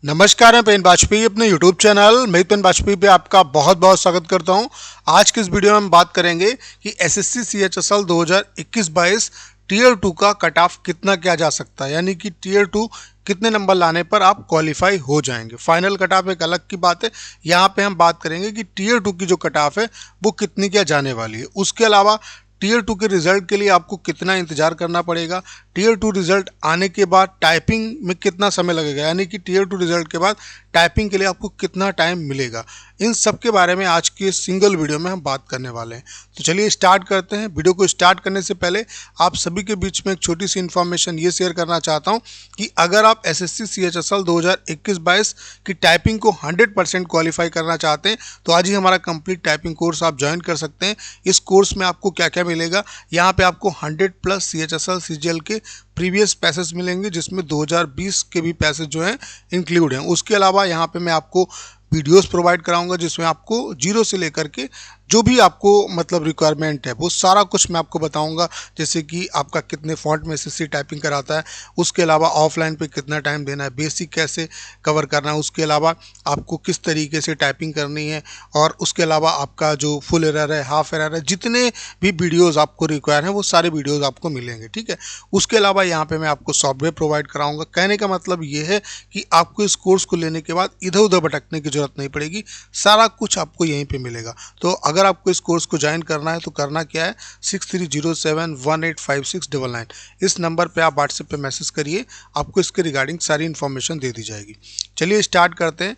नमस्कार, मैं पेन वाजपेयी अपने यूट्यूब चैनल मैं पेन वाजपेयी पे आपका बहुत बहुत स्वागत करता हूं। आज के इस वीडियो में हम बात करेंगे कि एसएससी सीएचएसएल 2021-22 टीयर 2 का कट ऑफ कितना किया जा सकता है, यानी कि टीयर 2 कितने नंबर लाने पर आप क्वालिफाई हो जाएंगे। फाइनल कट ऑफ एक अलग की बात है, यहाँ पे हम बात करेंगे कि टीयर 2 की जो कट ऑफ है वो कितनी क्या जाने वाली है। उसके अलावा टीयर 2 के रिजल्ट के लिए आपको कितना इंतजार करना पड़ेगा, टीयर 2 रिजल्ट आने के बाद टाइपिंग में कितना समय लगेगा, यानी कि टीयर 2 रिजल्ट के बाद टाइपिंग के लिए आपको कितना टाइम मिलेगा, इन सब के बारे में आज के सिंगल वीडियो में हम बात करने वाले हैं। तो चलिए स्टार्ट करते हैं। वीडियो को स्टार्ट करने से पहले आप सभी के बीच में एक छोटी सी इन्फॉर्मेशन ये शेयर करना चाहता हूँ कि अगर आप एसएससी सीएचएसएल 2021-22 की टाइपिंग को 100% क्वालिफाई करना चाहते हैं तो आज ही हमारा कंप्लीट टाइपिंग कोर्स आप ज्वाइन कर सकते हैं। इस कोर्स में आपको क्या क्या मिलेगा, यहाँ पे आपको 100+ सीएचएसएल सीजीएल के प्रीवियस पैसेज मिलेंगे, जिसमें 2020 के भी पैसेज जो हैं इंक्लूड हैं। उसके अलावा यहाँ पे मैं आपको वीडियोस प्रोवाइड कराऊंगा जिसमें आपको जीरो से लेकर के जो भी आपको मतलब रिक्वायरमेंट है वो सारा कुछ मैं आपको बताऊंगा, जैसे कि आपका कितने फॉन्ट में एसएससी टाइपिंग कराता है, उसके अलावा ऑफलाइन पे कितना टाइम देना है, बेसिक कैसे कवर करना है, उसके अलावा आपको किस तरीके से टाइपिंग करनी है, और उसके अलावा आपका जो फुल एरर है, हाफ एरर है, जितने भी वीडियोज़ आपको रिक्वायर हैं वो सारे वीडियोज़ आपको मिलेंगे। ठीक है, उसके अलावा यहाँ पर मैं आपको सॉफ्टवेयर प्रोवाइड कराऊँगा। कहने का मतलब ये है कि आपको इस कोर्स को लेने के बाद इधर उधर भटकने की जरूरत नहीं पड़ेगी, सारा कुछ आपको यहीं पे मिलेगा। तो अगर आपको इस कोर्स को ज्वाइन करना है तो करना क्या है, 6307185699 इस नंबर पे आप व्हाट्सएप पे मैसेज करिए, आपको इसके रिगार्डिंग सारी इन्फॉर्मेशन दे दी जाएगी। चलिए स्टार्ट करते हैं।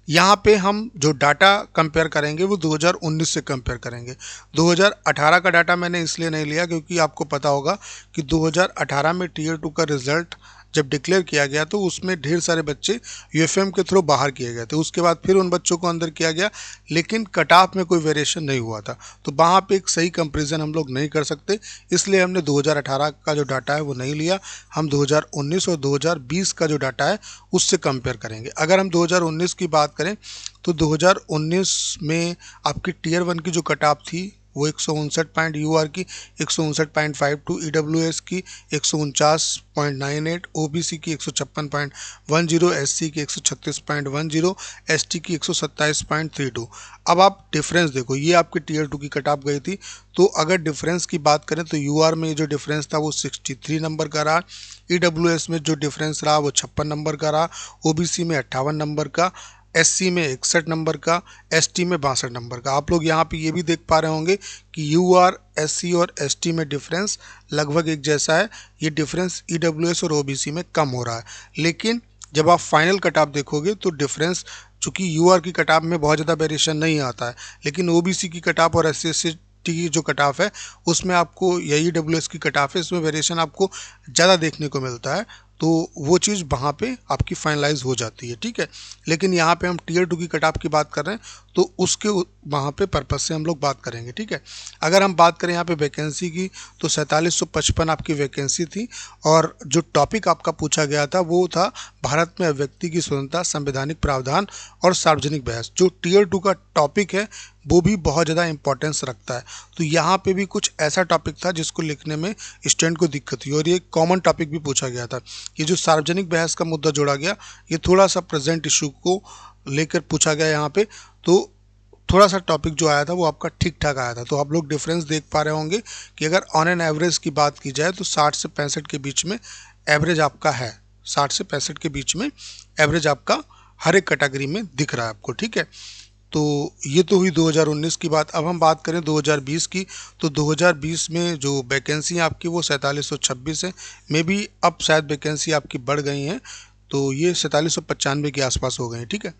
यहाँ पे हम जो डाटा कंपेयर करेंगे वो 2019 से कंपेयर करेंगे। 2018 का डाटा मैंने इसलिए नहीं लिया क्योंकि आपको पता होगा कि 2018 में टीयर 2 का रिजल्ट जब डिक्लेयर किया गया तो उसमें ढेर सारे बच्चे यूएफएम के थ्रू बाहर किए गए थे। उसके बाद फिर उन बच्चों को अंदर किया गया, लेकिन कट ऑफ में कोई वेरिएशन नहीं हुआ था, तो वहाँ पे एक सही कंपैरिजन हम लोग नहीं कर सकते, इसलिए हमने 2018 का जो डाटा है वो नहीं लिया। हम 2019 और 2020 का जो डाटा है उससे कंपेयर करेंगे। अगर हम 2019 की बात करें तो 2019 में आपकी टीयर 1 की जो कट ऑफ थी वो 159 पॉइंट, यूआर की 159.52, ईडब्ल्यूएस की 149.98, ओबीसी की 156.10, एससी की 136.10, एसटी की 127.32। अब आप डिफरेंस देखो, ये आपकी टीयर 2 की कट ऑफ गई थी, तो अगर डिफरेंस की बात करें तो यूआर में जो डिफरेंस था वो 63 नंबर का रहा, ईडब्ल्यूएस में जो डिफरेंस रहा वो 56 नंबर का रहा, ओबीसी में 58 नंबर का, एससी में 61 नंबर का, एसटी में 62 नंबर का। आप लोग यहाँ पे ये भी देख पा रहे होंगे कि यूआर, एससी और एसटी में डिफरेंस लगभग एक जैसा है, ये डिफरेंस ईडब्ल्यूएस और ओबीसी में कम हो रहा है। लेकिन जब आप फाइनल कट ऑफ देखोगे तो डिफरेंस, चूँकि यूआर की कट ऑफ में बहुत ज़्यादा वेरिएशन नहीं आता है, लेकिन ओबीसी की कट ऑफ और एससी एसटी की जो कट ऑफ है उसमें आपको, या ईडब्ल्यूएस की कट ऑफ है, इसमें वेरिएशन आपको ज़्यादा देखने को मिलता है, तो वो चीज़ वहाँ पे आपकी फाइनलाइज हो जाती है। ठीक है, लेकिन यहाँ पे हम टीयर 2 की कट ऑफ की बात कर रहे हैं तो उसके वहाँ पे पर्पस से हम लोग बात करेंगे। ठीक है, अगर हम बात करें यहाँ पे वैकेंसी की तो 4755 आपकी वैकेंसी थी, और जो टॉपिक आपका पूछा गया था वो था भारत में व्यक्ति की स्वतंत्रता, संवैधानिक प्रावधान और सार्वजनिक बहस। जो टीयर 2 का टॉपिक है वो भी बहुत ज़्यादा इंपॉर्टेंस रखता है, तो यहाँ पे भी कुछ ऐसा टॉपिक था जिसको लिखने में स्टूडेंट को दिक्कत हुई, और ये कॉमन टॉपिक भी पूछा गया था। ये जो सार्वजनिक बहस का मुद्दा जोड़ा गया, ये थोड़ा सा प्रेजेंट इशू को लेकर पूछा गया यहाँ पे, तो थोड़ा सा टॉपिक जो आया था वो आपका ठीक ठाक आया था। तो आप लोग डिफरेंस देख पा रहे होंगे कि अगर ऑन एन एवरेज की बात की जाए तो 60 से 65 के बीच में एवरेज आपका है, 60 से 65 के बीच में एवरेज आपका हर एक कैटेगरी में दिख रहा है आपको। ठीक है, तो ये तो हुई 2019 की बात। अब हम बात करें 2020 की, तो 2020 में जो वैकेंसी आपकी वो 4726 है, मे भी अब शायद वैकेंसी आपकी बढ़ गई हैं, तो ये 4795 के आसपास हो गए हैं। ठीक है,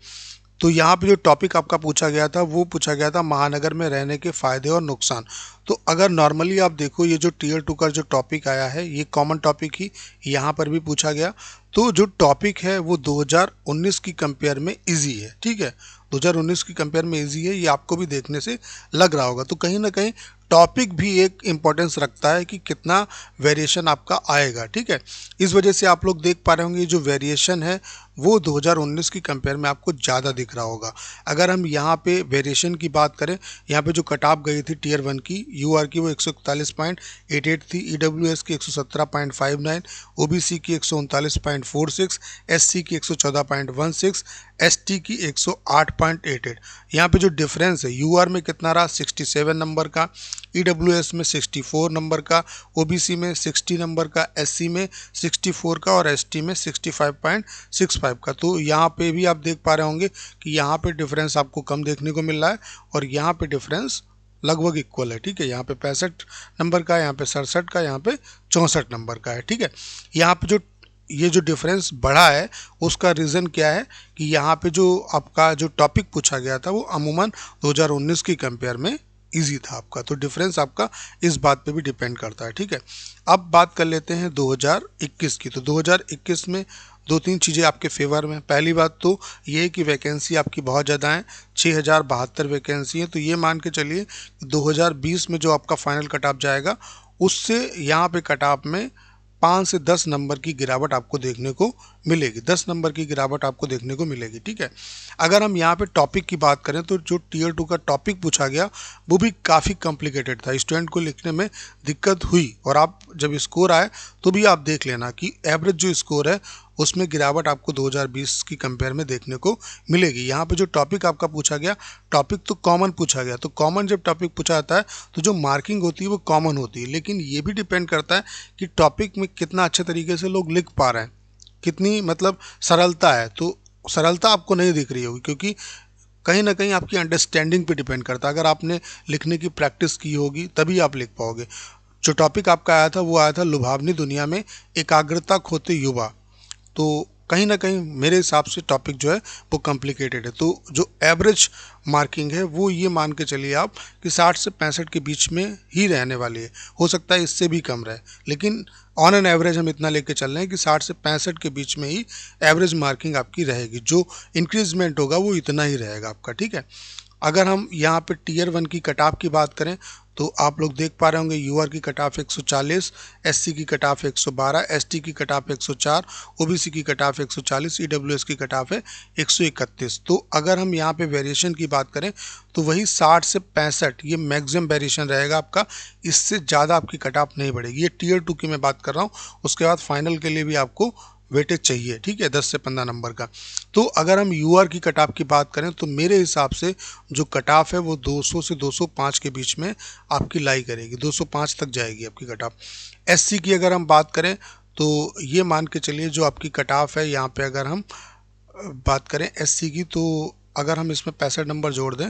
तो यहाँ पे जो टॉपिक आपका पूछा गया था वो पूछा गया था महानगर में रहने के फ़ायदे और नुकसान। तो अगर नॉर्मली आप देखो, ये जो टीयर 2 का जो टॉपिक आया है ये कॉमन टॉपिक ही यहाँ पर भी पूछा गया, तो जो टॉपिक है वो 2019 की कंपेयर में इजी है। ठीक है, 2019 की कंपेयर में इजी है, ये आपको भी देखने से लग रहा होगा। तो कहीं ना कहीं टॉपिक भी एक इम्पोर्टेंस रखता है कि कितना वेरिएशन आपका आएगा। ठीक है, इस वजह से आप लोग देख पा रहे होंगे जो वेरिएशन है वो 2019 की कंपेयर में आपको ज़्यादा दिख रहा होगा। अगर हम यहाँ पे वेरिएशन की बात करें, यहाँ पे जो कट ऑफ गई थी टीयर 1 की यूआर की वो 141.88 थी, ईडब्ल्यूएस की 117.59, ओबीसी की 139.46, एससी की 114.16, एसटी की 108.88। यहाँ पे जो डिफरेंस है यूआर में कितना रहा, 67 नंबर का, ईडब्ल्यूएस में 64 नंबर का, ओबीसी में 60 नंबर का, एससी में 64 का और एसटी में 65.65 का। तो यहाँ पे भी आप देख पा रहे होंगे कि यहाँ पे डिफरेंस आपको कम देखने को मिल रहा है और यहाँ पे डिफरेंस लगभग इक्वल है। ठीक है, यहाँ पे 65 नंबर का, यहाँ पे 67 का, यहाँ पे 64 नंबर का है। ठीक है, यहाँ पे जो ये जो डिफरेंस बढ़ा है उसका रीज़न क्या है कि यहाँ पे जो आपका जो टॉपिक पूछा गया था वो अमूमन 2019 की कंपेयर में इजी था आपका, तो डिफरेंस आपका इस बात पे भी डिपेंड करता है। ठीक है, अब बात कर लेते हैं 2021 की। तो 2021 में दो तीन चीज़ें आपके फेवर में। पहली बात तो ये है कि वैकेंसी आपकी बहुत ज़्यादा है, 6072 वैकेंसी है। तो ये मान के चलिए 2020 में जो आपका फाइनल कट ऑफ जाएगा उससे यहाँ पे कट ऑफ में 5 से 10 नंबर की गिरावट आपको देखने को मिलेगी, 10 नंबर की गिरावट आपको देखने को मिलेगी। ठीक है, अगर हम यहाँ पे टॉपिक की बात करें तो जो टीयर 2 का टॉपिक पूछा गया वो भी काफ़ी कॉम्प्लिकेटेड था, स्टूडेंट को लिखने में दिक्कत हुई। और आप जब स्कोर आए तो भी आप देख लेना कि एवरेज जो स्कोर है उसमें गिरावट आपको 2020 की कंपेयर में देखने को मिलेगी। यहाँ पे जो टॉपिक आपका पूछा गया, टॉपिक तो कॉमन पूछा गया, तो कॉमन जब टॉपिक पूछा जाता है तो जो मार्किंग होती है वो कॉमन होती है, लेकिन ये भी डिपेंड करता है कि टॉपिक में कितना अच्छे तरीके से लोग लिख पा रहे हैं, कितनी मतलब सरलता है। तो सरलता आपको नहीं दिख रही होगी क्योंकि कहीं ना कहीं आपकी अंडरस्टैंडिंग पे डिपेंड करता है। अगर आपने लिखने की प्रैक्टिस की होगी तभी आप लिख पाओगे। जो टॉपिक आपका आया था वो आया था लुभावनी दुनिया में एकाग्रता खोते युवा। तो कहीं ना कहीं मेरे हिसाब से टॉपिक जो है वो कॉम्प्लिकेटेड है। तो जो एवरेज मार्किंग है वो ये मान के चलिए आप कि 60 से 65 के बीच में ही रहने वाली है, हो सकता है इससे भी कम रहे, लेकिन ऑन एन एवरेज हम इतना लेके चल रहे हैं कि 60 से 65 के बीच में ही एवरेज मार्किंग आपकी रहेगी। जो इंक्रीजमेंट होगा वो इतना ही रहेगा आपका। ठीक है, अगर हम यहाँ पे टीयर 1 की कट ऑफ की बात करें तो आप लोग देख पा रहे होंगे यूआर की कट ऑफ 140, एससी की कट ऑफ 112, एसटी की कट ऑफ 104, ओबीसी की कट ऑफ 140, ईडब्ल्यूएस की कट ऑफ है 131। तो अगर हम यहाँ पे वेरिएशन की बात करें तो वही 60 से 65 ये मैक्सिमम वेरिएशन रहेगा आपका, इससे ज़्यादा आपकी कट ऑफ नहीं बढ़ेगी। ये टीयर 2 की मैं बात कर रहा हूँ, उसके बाद फाइनल के लिए भी आपको वेटेज चाहिए। ठीक है, 10 से 15 नंबर का। तो अगर हम यूआर की कट ऑफ की बात करें तो मेरे हिसाब से जो कट ऑफ है वो 200 से 205 के बीच में आपकी लाई करेगी, 205 तक जाएगी आपकी कट ऑफ। एससी की अगर हम बात करें तो ये मान के चलिए जो आपकी कट ऑफ है यहाँ पे अगर हम बात करें एससी की, तो अगर हम इसमें 65 नंबर जोड़ दें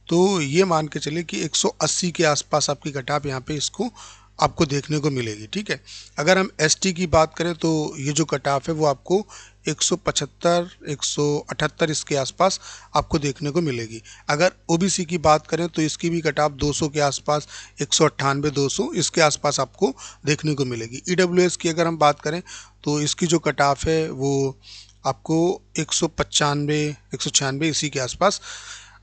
तो ये मान के चलिए कि 180 के आसपास आपकी कट ऑफ यहाँ पे इसको आपको देखने को मिलेगी। ठीक है, अगर हम एसटी की बात करें तो ये जो कट ऑफ है वो आपको 175 178 इसके आसपास आपको देखने को मिलेगी। अगर ओबीसी की बात करें तो इसकी भी कट ऑफ 200 के आसपास, 198 200 इसके आसपास आपको देखने को मिलेगी। ईडब्ल्यूएस की अगर हम बात करें तो इसकी जो कट ऑफ है वो आपको 195 196 इसी के आसपास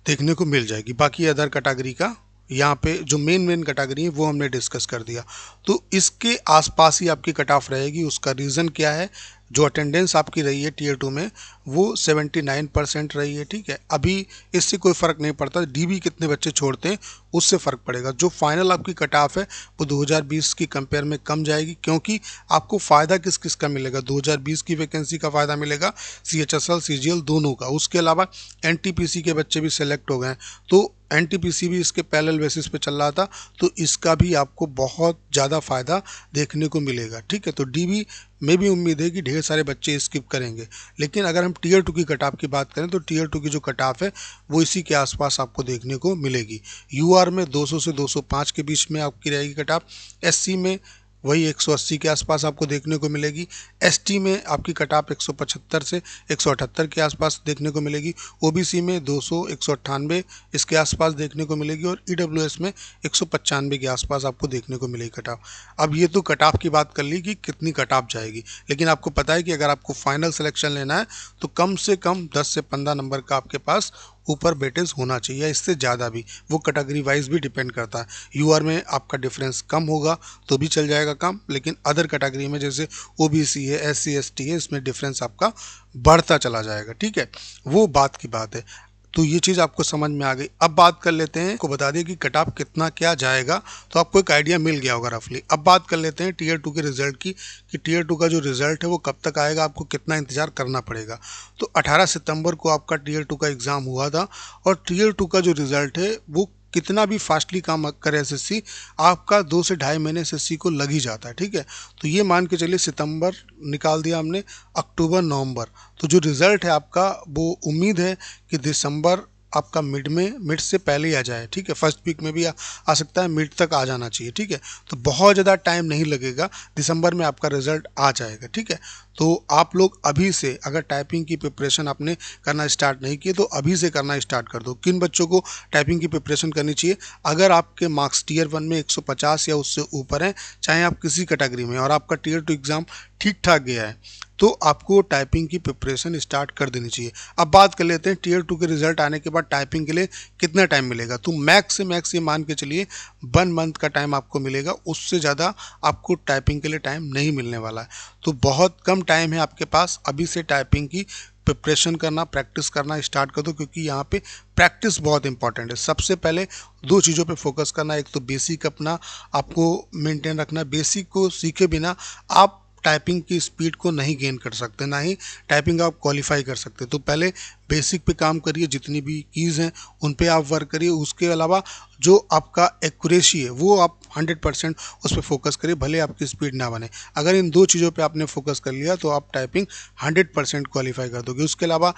देखने को मिल जाएगी। बाकी अदर कैटेगरी का यहाँ पे जो मेन कैटेगरी है वो हमने डिस्कस कर दिया, तो इसके आसपास ही आपकी कट ऑफ रहेगी। उसका रीज़न क्या है, जो अटेंडेंस आपकी रही है टीयर 2 में वो 79% रही है। ठीक है, अभी इससे कोई फ़र्क नहीं पड़ता, डीबी कितने बच्चे छोड़ते हैं उससे फ़र्क पड़ेगा। जो फाइनल आपकी कट ऑफ है वो 2020 की कंपेयर में कम जाएगी, क्योंकि आपको फ़ायदा किस किस का मिलेगा, 2020 की वैकेंसी का फ़ायदा मिलेगा, CHSL CGL दोनों का। उसके अलावा NTPC के बच्चे भी सिलेक्ट हो गए हैं, तो NTPC भी इसके पैरेलल बेसिस पे चल रहा था, तो इसका भी आपको बहुत ज़्यादा फ़ायदा देखने को मिलेगा। ठीक है, तो डीबी में भी उम्मीद है कि ढेर सारे बच्चे स्किप करेंगे। लेकिन अगर हम टीयर 2 की कट ऑफ की बात करें तो टीयर 2 की जो कट ऑफ है वो इसी के आसपास आपको देखने को मिलेगी। यूआर में 200 से 205 के बीच में आपकी रहेगी कट ऑफ, एससी में वही 180 के आसपास आपको देखने को मिलेगी, एसटी में आपकी कट ऑफ 175 से 178 के आसपास देखने को मिलेगी, ओबीसी में 200 198 इसके आसपास देखने को मिलेगी और ईडब्ल्यूएस में 195 के आसपास आपको देखने को मिलेगी कट ऑफ। अब ये तो कट ऑफ की बात कर ली कि कितनी कट ऑफ जाएगी, लेकिन आपको पता है कि अगर आपको फाइनल सिलेक्शन लेना है तो कम से कम 10 से 15 नंबर का आपके पास ऊपर वेटेज होना चाहिए या इससे ज़्यादा भी, वो कैटेगरी वाइज भी डिपेंड करता है। यूआर में आपका डिफरेंस कम होगा तो भी चल जाएगा कम, लेकिन अदर कैटेगरी में जैसे ओबीसी है, एससी एसटी है, इसमें डिफरेंस आपका बढ़ता चला जाएगा। ठीक है, वो बात की बात है। तो ये चीज़ आपको समझ में आ गई। अब बात कर लेते हैं, को बता दें कि कट ऑफ कितना क्या जाएगा, तो आपको एक आइडिया मिल गया होगा रफली। अब बात कर लेते हैं टीयर 2 के रिजल्ट की, कि टीयर 2 का जो रिजल्ट है वो कब तक आएगा, आपको कितना इंतजार करना पड़ेगा। तो 18 सितंबर को आपका टीयर 2 का एग्ज़ाम हुआ था, और टीयर 2 का जो रिजल्ट है वो कितना भी फास्टली काम करे एसएससी, आपका 2 से ढाई महीने एसएससी को लग ही जाता है। ठीक है, तो ये मान के चलिए सितंबर निकाल दिया हमने, अक्टूबर नवंबर, तो जो रिज़ल्ट है आपका वो उम्मीद है कि दिसंबर आपका मिड से पहले ही आ जाए। ठीक है, फर्स्ट वीक में भी आ सकता है, मिड तक आ जाना चाहिए। ठीक है, तो बहुत ज़्यादा टाइम नहीं लगेगा, दिसंबर में आपका रिजल्ट आ जाएगा। ठीक है, तो आप लोग अभी से अगर टाइपिंग की प्रिपरेशन आपने करना स्टार्ट नहीं किए तो अभी से करना स्टार्ट कर दो। किन बच्चों को टाइपिंग की प्रिपरेशन करनी चाहिए, अगर आपके मार्क्स टीयर 1 में 150 या उससे ऊपर हैं, चाहे आप किसी कैटेगरी में, और आपका टीयर 2 एग्ज़ाम ठीक ठाक गया है, तो आपको टाइपिंग की प्रिपरेशन स्टार्ट कर देनी चाहिए। अब बात कर लेते हैं टीयर 2 के रिजल्ट आने के बाद टाइपिंग के लिए कितना टाइम मिलेगा। तो मैक्स से मैक्स ये मान के चलिए 1 मंथ का टाइम आपको मिलेगा, उससे ज़्यादा आपको टाइपिंग के लिए टाइम नहीं मिलने वाला है। तो बहुत कम टाइम है आपके पास, अभी से टाइपिंग की प्रिपरेशन करना, प्रैक्टिस करना स्टार्ट कर दो, क्योंकि यहाँ पे प्रैक्टिस बहुत इंपॉर्टेंट है। सबसे पहले 2 चीज़ों पे फोकस करना, एक तो बेसिक अपना आपको मेंटेन रखना, बेसिक को सीखे बिना आप टाइपिंग की स्पीड को नहीं गेन कर सकते, ना ही टाइपिंग आप क्वालिफाई कर सकते। तो पहले बेसिक पे काम करिए, जितनी भी कीज़ हैं उन पे आप वर्क करिए। उसके अलावा जो आपका एक्यूरेसी है वो आप 100% उस पर फोकस करिए, भले आपकी स्पीड ना बने। अगर इन 2 चीज़ों पे आपने फोकस कर लिया तो आप टाइपिंग 100% क्वालिफाई कर दोगे। उसके अलावा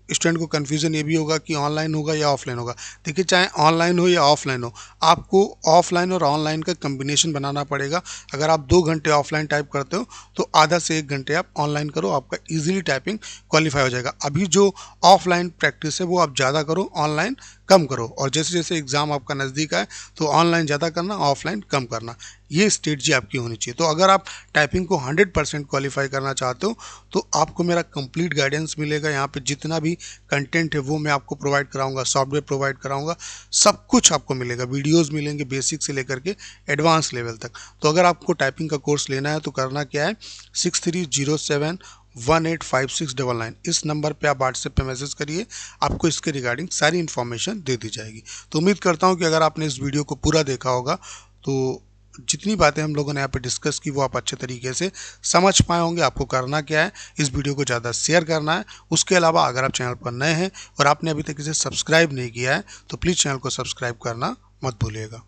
स्टूडेंट को कन्फ्यूज़न ये भी होगा कि ऑनलाइन होगा या ऑफलाइन होगा। देखिए, चाहे ऑनलाइन हो या ऑफलाइन हो, आपको ऑफलाइन और ऑनलाइन का कम्बिनेशन बनाना पड़ेगा। अगर आप 2 घंटे ऑफलाइन टाइप करते हो तो आधा से 1 घंटे आप ऑनलाइन करो, आपका ईजिली टाइपिंग क्वालिफाई हो जाएगा। अभी जो ऑफलाइन प्रैक्टिस है वो आप ज़्यादा करो, ऑनलाइन कम करो, और जैसे जैसे एग्ज़ाम आपका नज़दीक आए तो ऑनलाइन ज़्यादा करना, ऑफलाइन कम करना, ये स्ट्रेटजी आपकी होनी चाहिए। तो अगर आप टाइपिंग को 100% क्वालिफाई करना चाहते हो तो आपको मेरा कंप्लीट गाइडेंस मिलेगा। यहाँ पे जितना भी कंटेंट है वो मैं आपको प्रोवाइड कराऊंगा, सॉफ्टवेयर प्रोवाइड कराऊंगा, सब कुछ आपको मिलेगा, वीडियोस मिलेंगे बेसिक से लेकर के एडवांस लेवल तक। तो अगर आपको टाइपिंग का कोर्स लेना है तो करना क्या है, 6307185699 इस नंबर पे आप व्हाट्सएप पे मैसेज करिए, आपको इसके रिगार्डिंग सारी इन्फॉर्मेशन दे दी जाएगी। तो उम्मीद करता हूँ कि अगर आपने इस वीडियो को पूरा देखा होगा तो जितनी बातें हम लोगों ने यहाँ पे डिस्कस की वो आप अच्छे तरीके से समझ पाए होंगे। आपको करना क्या है, इस वीडियो को ज़्यादा शेयर करना है। उसके अलावा अगर आप चैनल पर नए हैं और आपने अभी तक इसे सब्सक्राइब नहीं किया है तो प्लीज़ चैनल को सब्सक्राइब करना मत भूलिएगा।